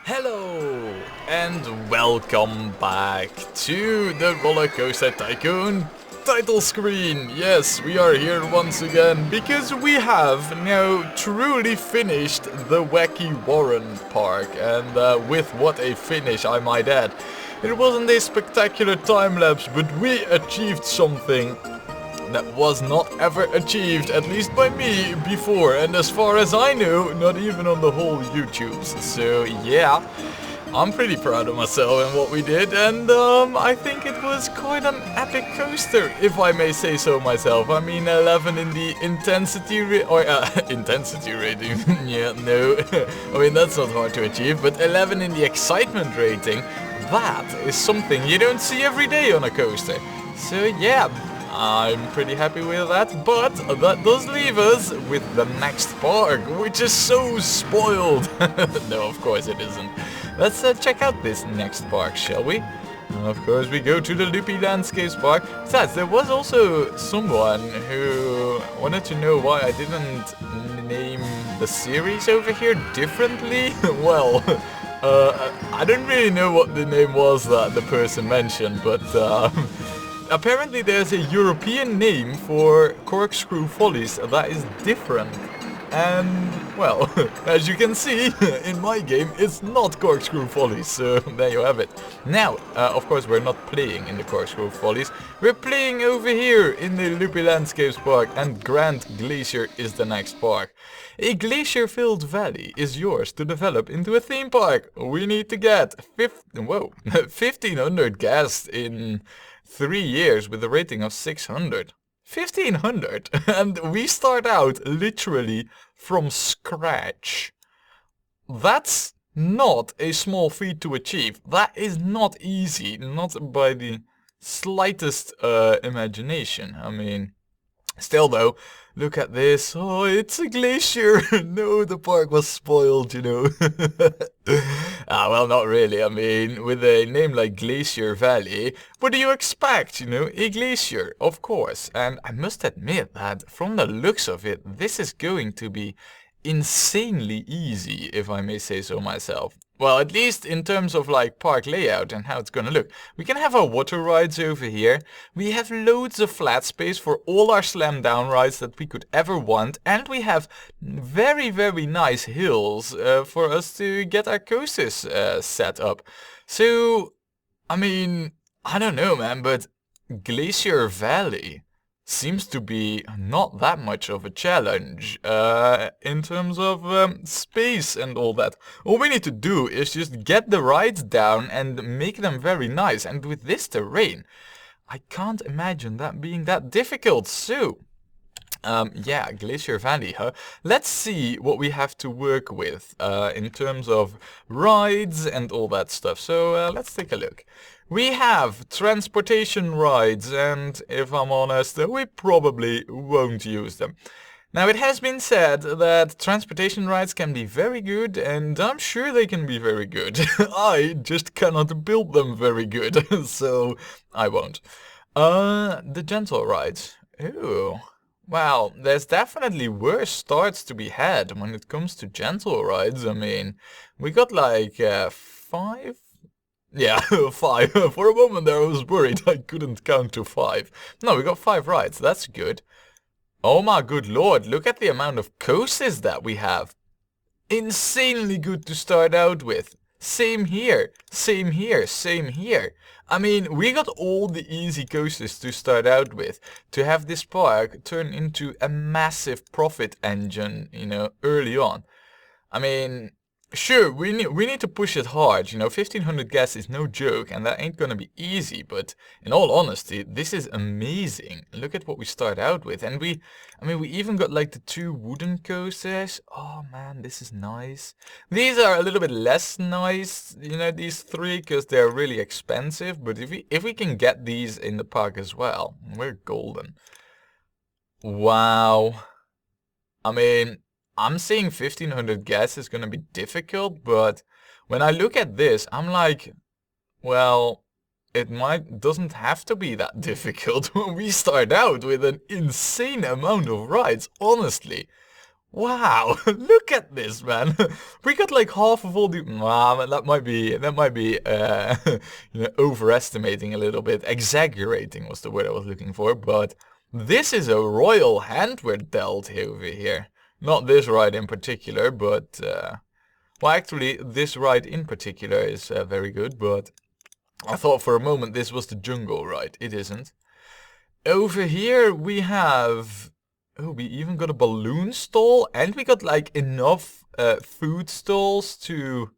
Hello and welcome back to the Rollercoaster Tycoon title screen. Yes, we are here once again because we have now truly finished the Wacky Warren Park, and with what a finish, I might add. It wasn't a spectacular time lapse, but we achieved something that was not ever achieved, at least by me, before, and as far as I know, not even on the whole YouTubes. So yeah, I'm pretty proud of myself and what we did, and I think it was quite an epic coaster, if I may say so myself. I mean, 11 in the intensity intensity rating. Yeah, no, I mean that's not hard to achieve, but 11 in the excitement rating, that is something you don't see every day on a coaster. So yeah, I'm pretty happy with that, but that does leave us with the next park, which is so spoiled. No, of course it isn't. Let's check out this next park, shall we? And of course we go to the Loopy Landscapes park. Besides, there was also someone who wanted to know why I didn't name the series over here differently. Well, I don't really know what the name was that the person mentioned, but apparently there's a European name for Corkscrew Follies that is different. And, well, as you can see, in my game, it's not Corkscrew Follies, so there you have it. Now, of course, we're not playing in the Corkscrew Follies. We're playing over here in the Loopy Landscapes Park, and Grand Glacier is the next park. A glacier-filled valley is yours to develop into a theme park. We need to get 1,500 guests in 3 years with a rating of 600. 1,500, and we start out literally from scratch. That's not a small feat to achieve. That is not easy, not by the slightest imagination. I mean, still though, look at this. Oh, it's a glacier. No, the park was spoiled, you know. Well, not really. I mean, with a name like Glacier Valley, what do you expect? You know, a glacier, of course. And I must admit that from the looks of it, this is going to be insanely easy, if I may say so myself. Well, at least in terms of like park layout and how it's gonna look. We can have our water rides over here. We have loads of flat space for all our slam down rides that we could ever want. And we have very, very nice hills for us to get our coasters set up. So, I mean, I don't know, man, but Glacier Valley seems to be not that much of a challenge in terms of space and all that. All we need to do is just get the rides down and make them very nice, and with this terrain I can't imagine that being that difficult. So yeah, Glacier Valley, huh? Let's see what we have to work with in terms of rides and all that stuff. So let's take a look. We have transportation rides, and if I'm honest, we probably won't use them. Now, it has been said that transportation rides can be very good, and I'm sure they can be very good. I just cannot build them very good, so I won't. The gentle rides. Ooh. Well, there's definitely worse starts to be had when it comes to gentle rides. I mean, we got like 5? Yeah, 5. For a moment there I was worried I couldn't count to 5. No, we got 5 rides, that's good. Oh my good lord, look at the amount of coasters that we have. Insanely good to start out with. Same here, same here, same here. I mean, we got all the easy coasters to start out with, to have this park turn into a massive profit engine, you know, early on. I mean, sure, we need to push it hard, you know, 1,500 guests is no joke, and that ain't gonna be easy, but in all honesty, this is amazing. Look at what we start out with, and we even got like the 2 wooden coasters. Oh man, this is nice. These are a little bit less nice, you know, these 3, because they're really expensive, but if we can get these in the park as well, we're golden. Wow. I mean, I'm saying 1,500 guests is gonna be difficult, but when I look at this, I'm like, well, it doesn't have to be that difficult when we start out with an insane amount of rides, honestly. Wow, look at this, man. We got like half of all the... that might be, you know, overestimating a little bit. Exaggerating was the word I was looking for, but this is a royal hand we're dealt over here. Not this ride in particular, but, well, actually, this ride in particular is very good, but I thought for a moment this was the jungle ride. It isn't. Over here we have... Oh, we even got a balloon stall, and we got like enough food stalls to,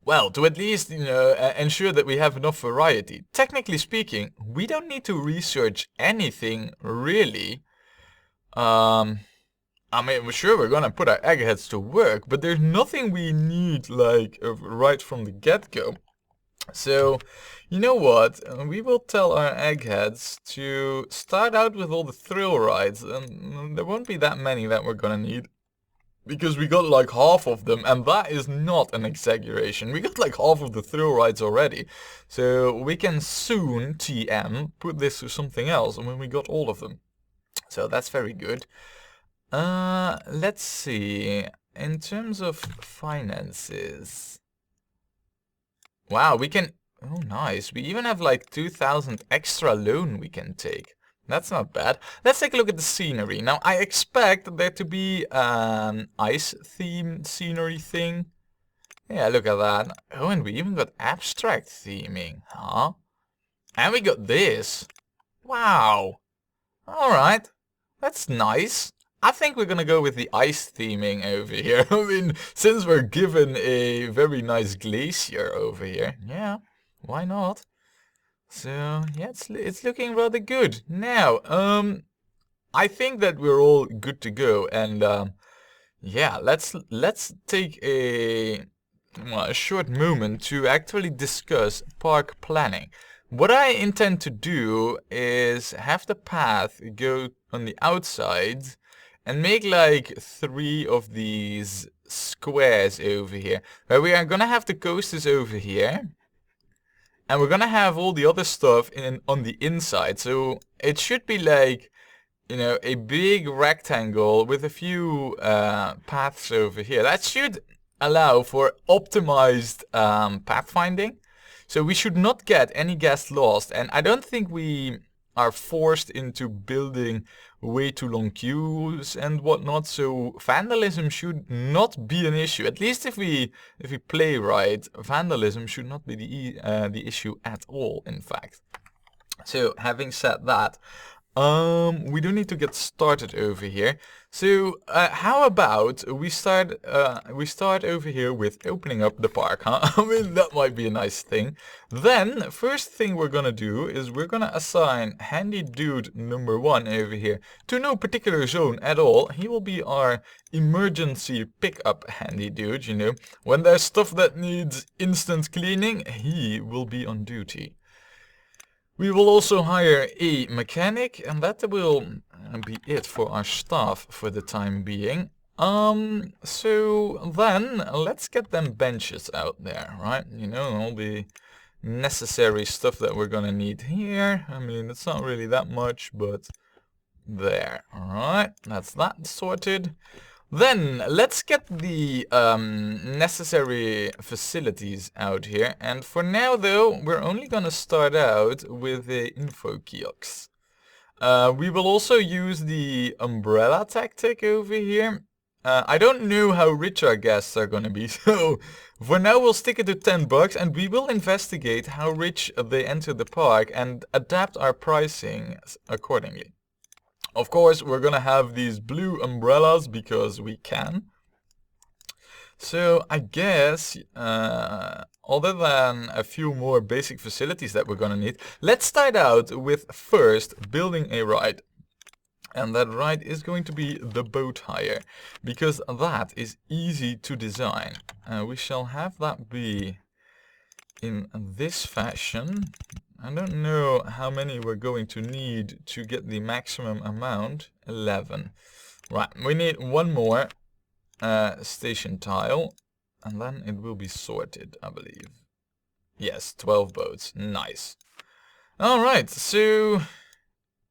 well, to at least, you know, ensure that we have enough variety. Technically speaking, we don't need to research anything really. I mean, sure, we're gonna put our eggheads to work, but there's nothing we need like right from the get-go. So, you know what? We will tell our eggheads to start out with all the thrill rides, and there won't be that many that we're gonna need. Because we got like half of them, and that is not an exaggeration. We got like half of the thrill rides already. So we can soon, TM, put this to something else when we got all of them. So that's very good. Let's see. In terms of finances... Wow, we can... Oh, nice. We even have like 2,000 extra loan we can take. That's not bad. Let's take a look at the scenery. Now, I expect there to be an ice theme scenery thing. Yeah, look at that. Oh, and we even got abstract theming. Huh? And we got this. Wow. Alright. That's nice. I think we're gonna go with the ice theming over here. I mean, since we're given a very nice glacier over here. Yeah, why not? So, yeah, it's looking rather good. Now, I think that we're all good to go. And, yeah, let's take a short moment to actually discuss park planning. What I intend to do is have the path go on the outside and make like 3 of these squares over here. Where we are gonna have the coasters over here. And we're gonna have all the other stuff on the inside. So it should be like, you know, a big rectangle with a few paths over here. That should allow for optimized pathfinding. So we should not get any gas lost. And I don't think we are forced into building way too long queues and whatnot, so vandalism should not be an issue. At least if we play right, vandalism should not be the issue at all, in fact. So having said that, we do need to get started over here. So how about we start over here with opening up the park, huh? I mean, that might be a nice thing. Then first thing we're gonna do is we're gonna assign handy dude number 1 over here to no particular zone at all. He will be our emergency pickup handy dude, you know. When there's stuff that needs instant cleaning, he will be on duty. We will also hire a mechanic, and that will be it for our staff for the time being. So then let's get them benches out there, right? You know, all the necessary stuff that we're gonna need here. I mean, it's not really that much, but there. Alright, that's that sorted. Then let's get the necessary facilities out here, and for now though we're only gonna start out with the info kiosks. We will also use the umbrella tactic over here. I don't know how rich our guests are gonna be, so for now we'll stick it to 10 bucks, and we will investigate how rich they enter the park and adapt our pricing accordingly. Of course, we're gonna have these blue umbrellas because we can. So I guess, other than a few more basic facilities that we're gonna need, let's start out with first building a ride. And that ride is going to be the boat hire, because that is easy to design. We shall have that be in this fashion. I don't know how many we're going to need to get the maximum amount. 11. Right, we need one more station tile, and then it will be sorted, I believe. Yes, 12 boats. Nice. Alright, so...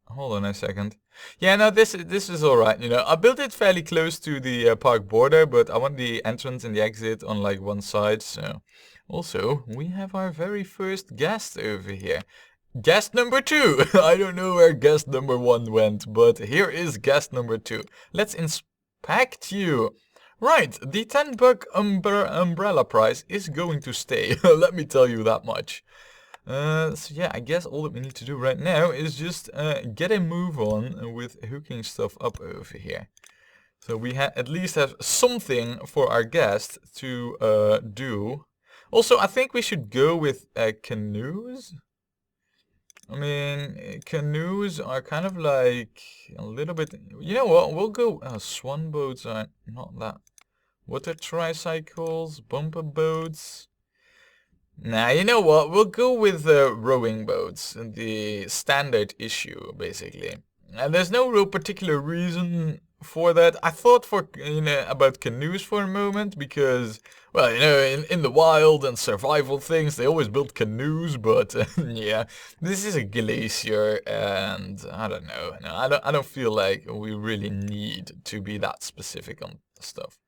Hold on a second. Yeah, no, this is all right. You know, I built it fairly close to the park border, but I want the entrance and the exit on like one side. So, also we have our very first guest over here. Guest number 2. I don't know where guest number 1 went, but here is guest number 2. Let's inspect you. Right, the $10 umbrella price is going to stay. Let me tell you that much. So yeah, I guess all that we need to do right now is just get a move on with hooking stuff up over here. So we at least have something for our guest to do. Also, I think we should go with canoes. I mean, canoes are kind of like a little bit... You know what, we'll go... swan boats are not that... Water tricycles, bumper boats... Nah, you know what? We'll go with rowing boats, the standard issue, basically. And there's no real particular reason for that. I thought about canoes for a moment because, well, you know, in the wild and survival things, they always build canoes. But yeah, this is a glacier, and I don't know. No, I don't feel like we really need to be that specific on stuff.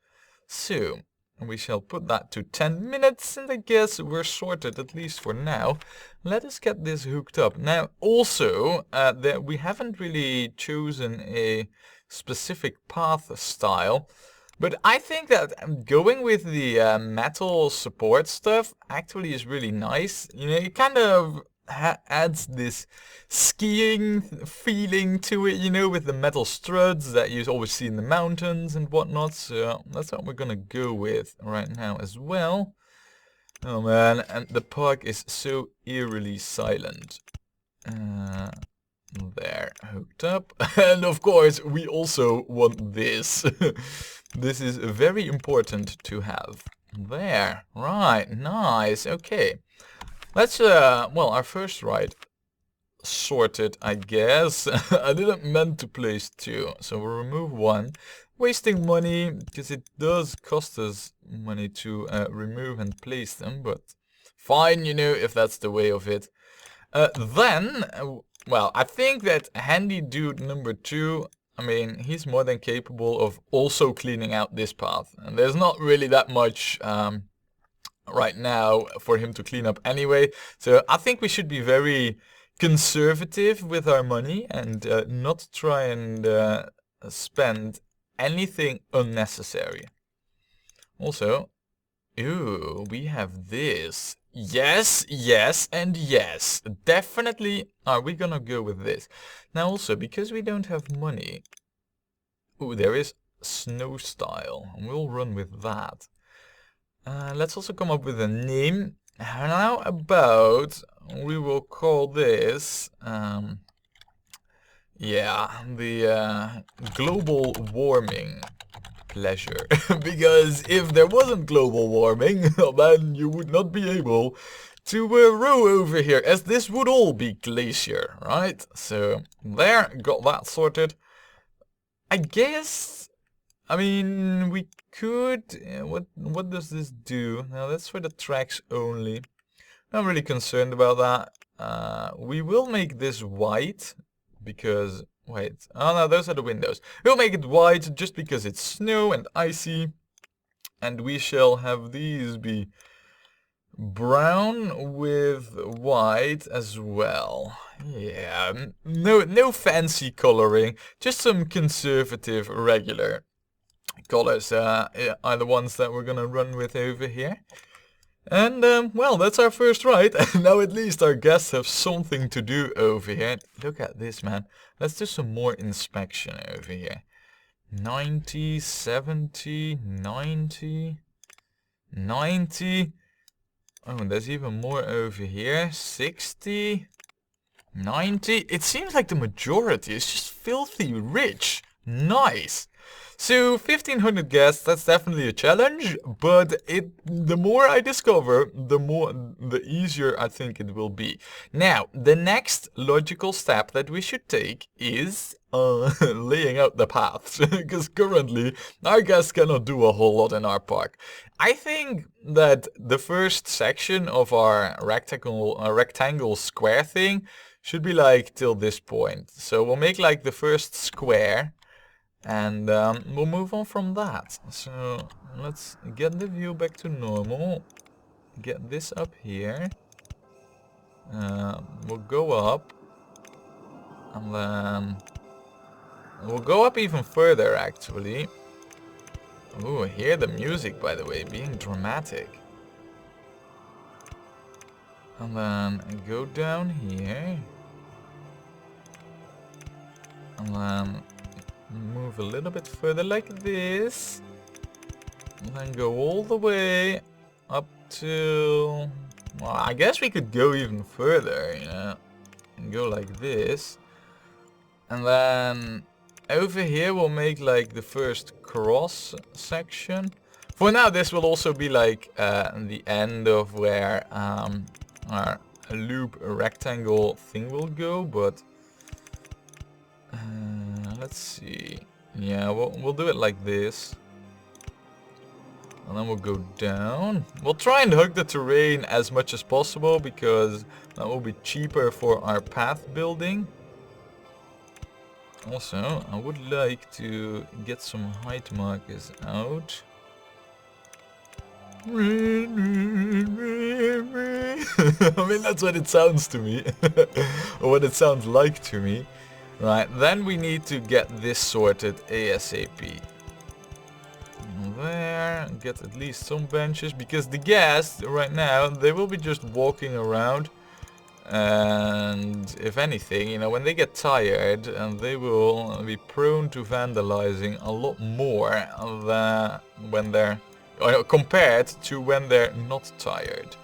So. We shall put that to 10 minutes, and I guess we're sorted, at least for now. Let us get this hooked up. Now, also, we haven't really chosen a specific path style, but I think that going with the metal support stuff actually is really nice. You know, it kind of adds this skiing feeling to it, you know, with the metal struts that you always see in the mountains and whatnot. So that's what we're gonna go with right now as well. Oh man, and the park is so eerily silent. There, hooked up. And of course, we also want this. This is very important to have. There, right, nice, okay. Let's, well, our first ride sorted, I guess. I didn't meant to place 2, so we'll remove 1. Wasting money, because it does cost us money to remove and place them, but fine, you know, if that's the way of it. Then, well, I think that handy dude number 2, I mean, he's more than capable of also cleaning out this path. And there's not really that much... right now for him to clean up anyway. So I think we should be very conservative with our money and not try and spend anything unnecessary. Also, ooh, we have this. Yes, yes, and yes. Definitely are we gonna go with this. Now also, because we don't have money... Ooh, there is snow style. And we'll run with that. Let's also come up with a name. How about we will call this, yeah, the global warming pleasure. Because if there wasn't global warming, then you would not be able to row over here, as this would all be glacier, right? So there, got that sorted. I guess, I mean, we could, what does this do? Now that's for the tracks only. Not really concerned about that. We will make this white because, wait, oh no, those are the windows. We'll make it white just because it's snow and icy. And we shall have these be brown with white as well. Yeah, no fancy coloring, just some conservative regular colors are the ones that we're gonna run with over here. And well, that's our first ride. Now at least our guests have something to do over here. Look at this, man. Let's do some more inspection over here. 90, 70, 90, 90. Oh, and there's even more over here. 60, 90. It seems like the majority is just filthy rich. Nice. So 1500 guests, that's definitely a challenge, but the more I discover, the easier I think it will be. Now, the next logical step that we should take is laying out the paths, because currently our guests cannot do a whole lot in our park. I think that the first section of our rectangle square thing Should be like till this point. So we'll make like the first square. And we'll move on from that. So let's get the view back to normal. Get this up here. We'll go up. And then we'll go up even further actually. Ooh, hear the music by the way, being dramatic. And then go down here. And then move a little bit further like this. And then go all the way up to... Well, I guess we could go even further, you know. And go like this. And then over here we'll make like the first cross section. For now this will also be like the end of where our loop rectangle thing will go, but... let's see. Yeah, we'll do it like this. And then we'll go down. We'll try and hug the terrain as much as possible because that will be cheaper for our path building. Also, I would like to get some height markers out. I mean, that's what it sounds to me. Or what it sounds like to me. Right, then we need to get this sorted ASAP. There, get at least some benches, because the guests right now, they will be just walking around. And if anything, you know, when they get tired, they will be prone to vandalizing a lot more than when they're, compared to when they're not tired.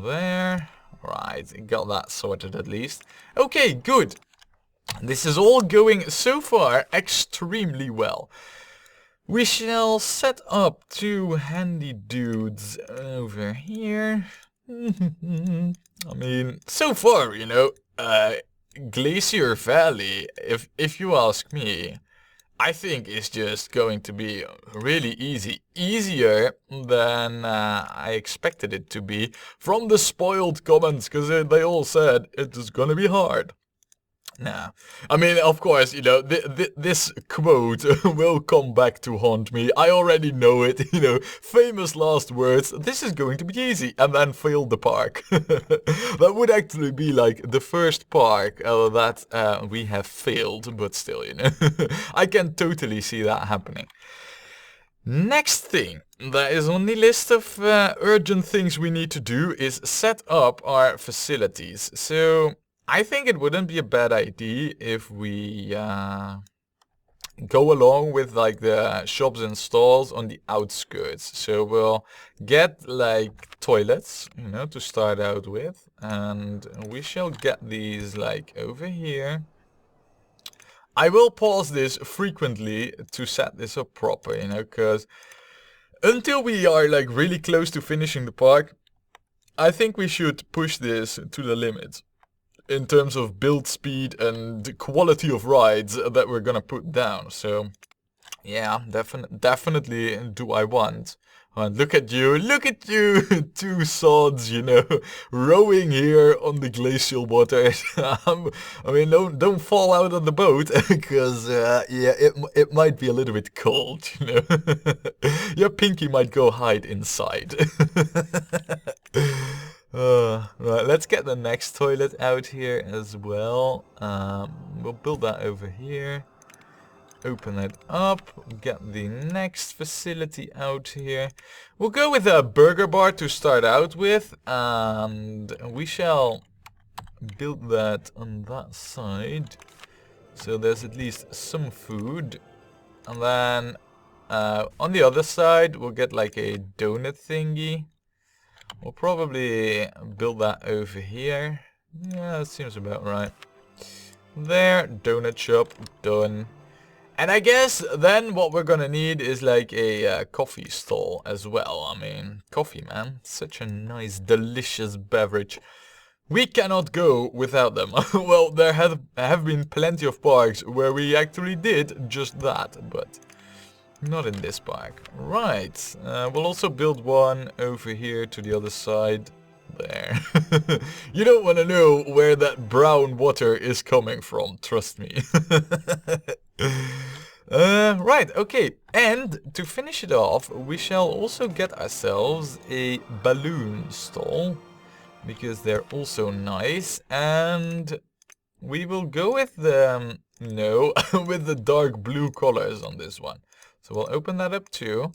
There, right, got that sorted at least. Okay, good. This is all going so far extremely well. We shall set up two handy dudes over here. I mean, so far, you know, Glacier Valley, if you ask me, I think is just going to be really easy. Easier than I expected it to be from the spoiled comments, because they all said it is gonna be hard. Nah, I mean, of course, you know, this quote will come back to haunt me. I already know it, you know, famous last words, this is going to be easy, and then fail the park. That would actually be like the first park that we have failed, but still, you know, I can totally see that happening. Next thing that is on the list of urgent things we need to do is set up our facilities. So I think it wouldn't be a bad idea if we go along with like the shops and stalls on the outskirts. So we'll get like toilets, you know, to start out with, and we shall get these like over here. I will pause this frequently to set this up proper, you know, because until we are like really close to finishing the park, I think we should push this to the limit in terms of build speed and quality of rides that we're gonna put down. So yeah, definitely do I want. And look at you, two sods, you know, rowing here on the glacial water. I mean, don't fall out of the boat, because yeah, it might be a little bit cold, you know. Your pinky might go hide inside. Right, let's get the next toilet out here as well. We'll build that over here. Open it up, get the next facility out here. We'll go with a burger bar to start out with, and we shall build that on that side. So there's at least some food. And then on the other side we'll get like a donut thingy. We'll probably build that over here. Yeah, that seems about right. There, donut shop, done. And I guess then what we're gonna need is like a coffee stall as well. I mean, coffee, man. Such a nice, delicious beverage. We cannot go without them. Well, there have been plenty of parks where we actually did just that, but not in this park. Right, we'll also build one over here to the other side. There. You don't want to know where that brown water is coming from, trust me. Right, okay. And to finish it off, we shall also get ourselves a balloon stall, because they're also nice. And we will go with the, no, with the dark blue colors on this one. So we'll open that up too.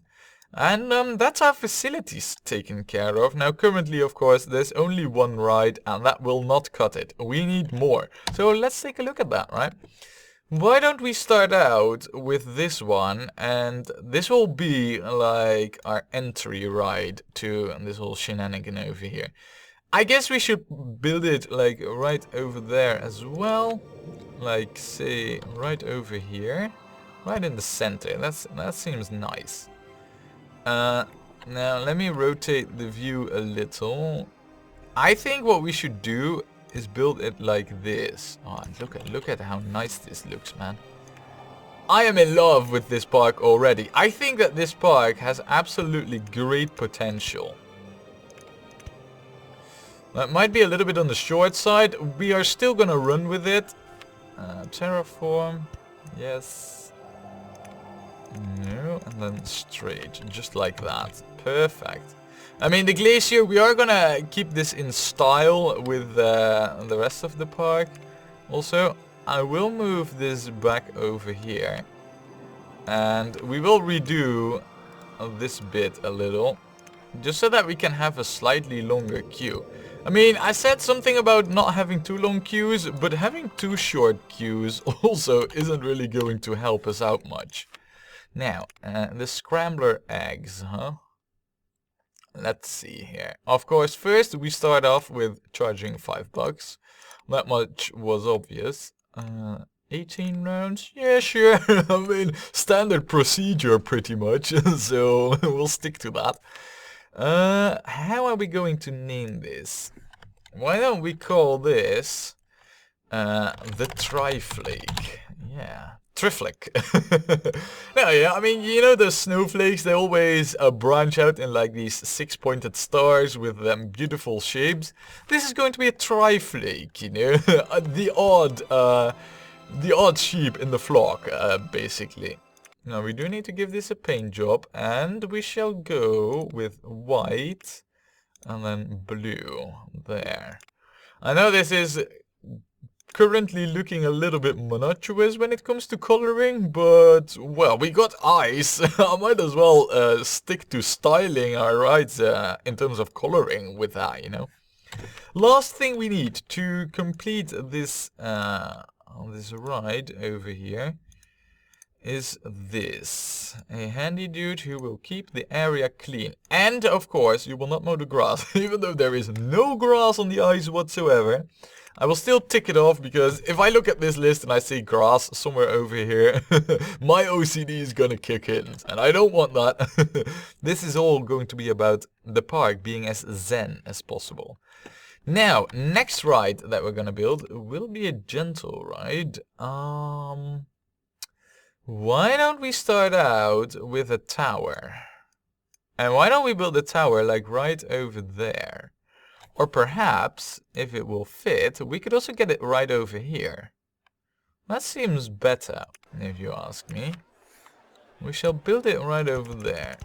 And that's our facilities taken care of. Now currently, of course, there's only one ride and that will not cut it. We need more. So let's take a look at that, right? Why don't we start out with this one, and this will be like our entry ride to this whole shenanigan over here. I guess we should build it like right over there as well. Like say right over here. Right in the center. That seems nice. Now let me rotate the view a little. I think what we should do is build it like this. Oh, look at how nice this looks, man. I am in love with this park already. I think that this park has absolutely great potential. That might be a little bit on the short side. We are still gonna run with it. Terraform. Yes. No. And then straight. Just like that. Perfect. I mean, the glacier, we are gonna keep this in style with the rest of the park. Also, I will move this back over here. And we will redo this bit a little. Just so that we can have a slightly longer queue. I mean, I said something about not having too long queues, but having too short queues also isn't really going to help us out much. Now, the scrambler eggs, huh? Let's see here. Of course, first we start off with charging $5. That much was obvious. 18 rounds? Yeah, sure. I mean, standard procedure pretty much. So we'll stick to that. How are we going to name this? Why don't we call this the Triflake? Yeah, Triflick. No, yeah, I mean, you know the snowflakes, they always branch out in like these six-pointed stars with beautiful shapes. This is going to be a Triflake, you know, the odd sheep in the flock, basically. Now we do need to give this a paint job, and we shall go with white and then blue there. I know this is currently looking a little bit monotonous when it comes to coloring, but well, we got eyes. I might as well stick to styling our rides in terms of coloring with that, you know. Last thing we need to complete this this ride over here is this. A handy dude who will keep the area clean. And of course, you will not mow the grass. Even though there is no grass on the ice whatsoever, I will still tick it off, because if I look at this list and I see grass somewhere over here, my OCD is gonna kick in. And I don't want that. This is all going to be about the park being as zen as possible. Now, next ride that we're gonna build will be a gentle ride. Why don't we start out with a tower? And why don't we build a tower like right over there? Or perhaps, if it will fit, we could also get it right over here. That seems better, if you ask me. We shall build it right over there.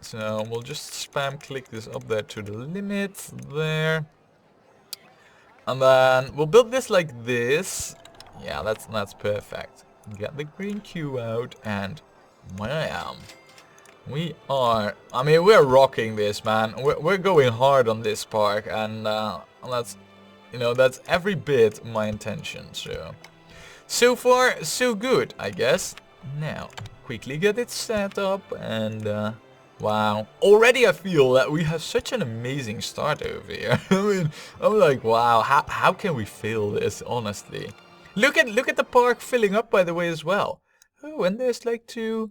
So we'll just spam click this up there to the limit there. And then we'll build this like this. Yeah, that's perfect. Get the green queue out, and wham. We are, I mean, we're rocking this, man. We're going hard on this park, and that's, you know, that's every bit my intention. So far, so good, I guess. Now, quickly get it set up, and wow. Already I feel that we have such an amazing start over here. I mean, I'm like, wow, how can we fail this, honestly? Look at the park filling up, by the way, as well. Oh, and there's like two.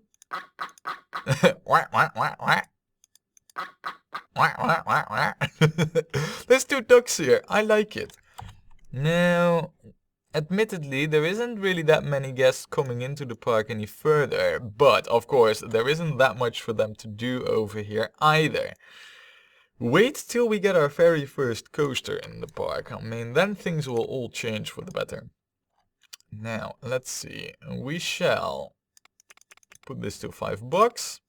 There's two ducks here. I like it. Now, admittedly, there isn't really that many guests coming into the park any further, but of course, there isn't that much for them to do over here either. Wait till we get our very first coaster in the park. I mean, then things will all change for the better. Now, let's see. We shall put this to $5.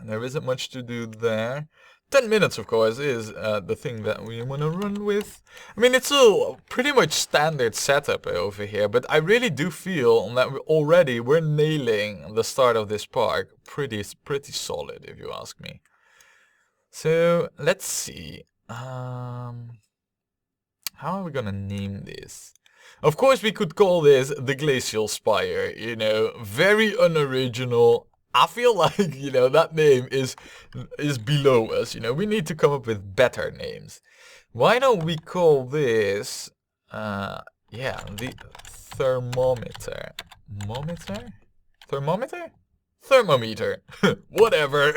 There isn't much to do there. 10 minutes, of course, is the thing that we want to run with. I mean, it's a pretty much standard setup over here, but I really do feel that we're nailing the start of this park pretty solid, if you ask me. So, let's see. How are we gonna name this? Of course, we could call this the Glacial Spire, you know, very unoriginal. I feel like, you know, that name is below us, you know. We need to come up with better names. Why don't we call this, yeah, the thermometer. Thermometer? Thermometer. Whatever.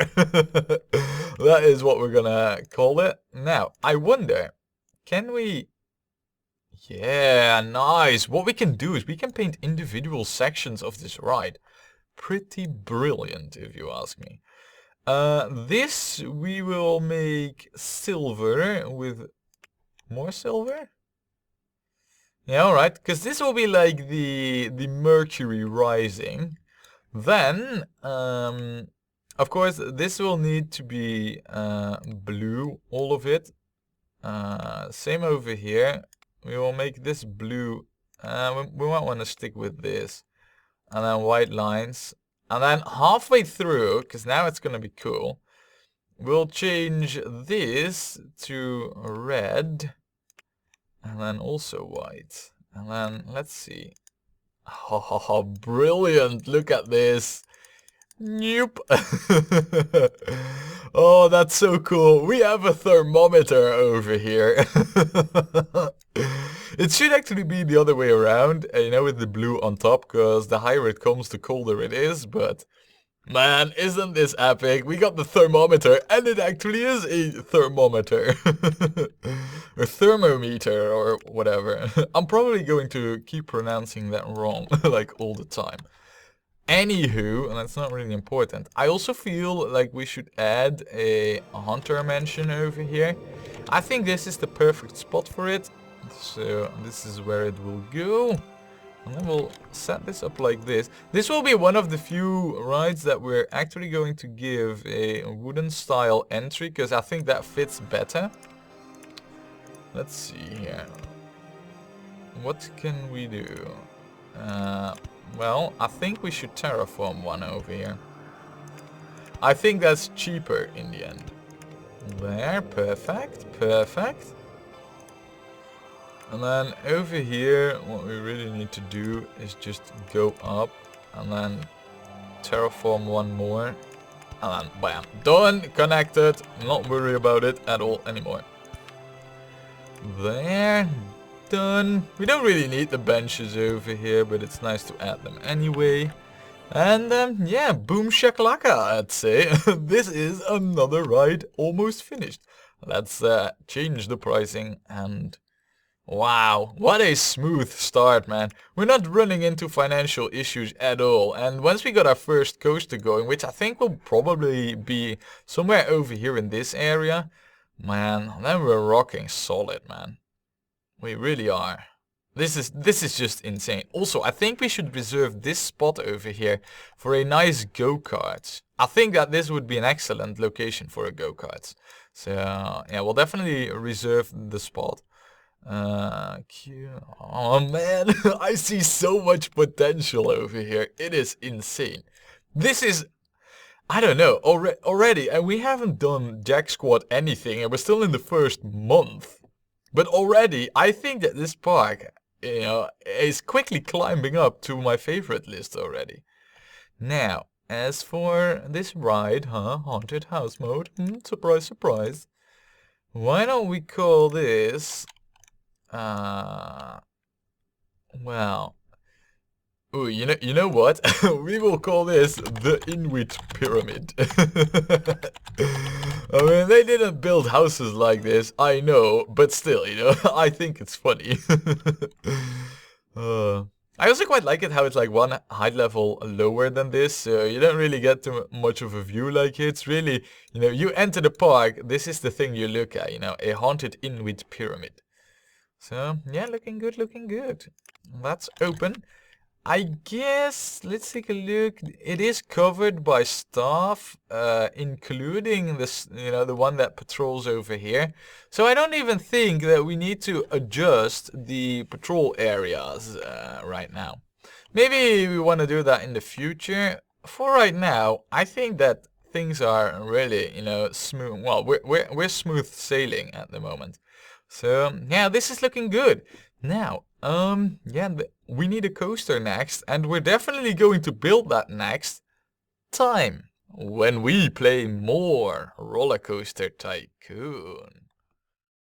That is what we're gonna call it. Now, I wonder, can we... Yeah, nice. What we can do is we can paint individual sections of this ride. Pretty brilliant, if you ask me. This we will make silver with more silver. Yeah, alright, because this will be like the Mercury rising. Then, of course, this will need to be blue, all of it. Same over here. We will make this blue. We might want to stick with this. And then white lines. And then halfway through, because now it's going to be cool, we'll change this to red. And then also white. And then, let's see. Oh, brilliant. Look at this. Nope. Oh, that's so cool. We have a thermometer over here. It should actually be the other way around, you know, with the blue on top, because the higher it comes, the colder it is, but... Man, isn't this epic? We got the thermometer, and it actually is a thermometer. A thermometer, or whatever. I'm probably going to keep pronouncing that wrong, like, all the time. Anywho, and that's not really important, I also feel like we should add a hunter mansion over here. I think this is the perfect spot for it. So this is where it will go. And then we'll set this up like this. This will be one of the few rides that we're actually going to give a wooden style entry, because I think that fits better. Let's see here. What can we do? Well, I think we should terraform one over here. I think that's cheaper in the end. There, perfect, perfect. And then over here, what we really need to do is just go up and then terraform one more. And then, bam, done, connected, not worry about it at all anymore. There, done. We don't really need the benches over here, but it's nice to add them anyway. And yeah, boom shakalaka, I'd say. This is another ride almost finished. Let's change the pricing and... Wow, what a smooth start, man. We're not running into financial issues at all. And once we got our first coaster going, which I think will probably be somewhere over here in this area, man, then we're rocking solid, man. We really are. This is just insane. Also, I think we should reserve this spot over here for a nice go-kart. I think that this would be an excellent location for a go-kart. So, yeah, we'll definitely reserve the spot. Oh man, I see so much potential over here. It is insane. This is, I don't know, already, and we haven't done Jack Squad anything, and we're still in the first month. But already, I think that this park, you know, is quickly climbing up to my favorite list already. Now, as for this ride, haunted house mode, surprise, surprise. Why don't we call this... well, ooh, you know what? We will call this the Inuit Pyramid. I mean, they didn't build houses like this, I know, but still, you know, I think it's funny. I also quite like it how it's like one height level lower than this, so you don't really get too much of a view. Like, it's really, you know, you enter the park, this is the thing you look at, you know, a haunted Inuit pyramid. So yeah, looking good, looking good. That's open. I guess, let's take a look. It is covered by staff, including this, you know, the one that patrols over here. So I don't even think that we need to adjust the patrol areas right now. Maybe we want to do that in the future. For right now, I think that things are really, you know, smooth. Well, we're smooth sailing at the moment. So yeah, this is looking good. Now, yeah, we need a coaster next, and we're definitely going to build that next time when we play more Rollercoaster Tycoon.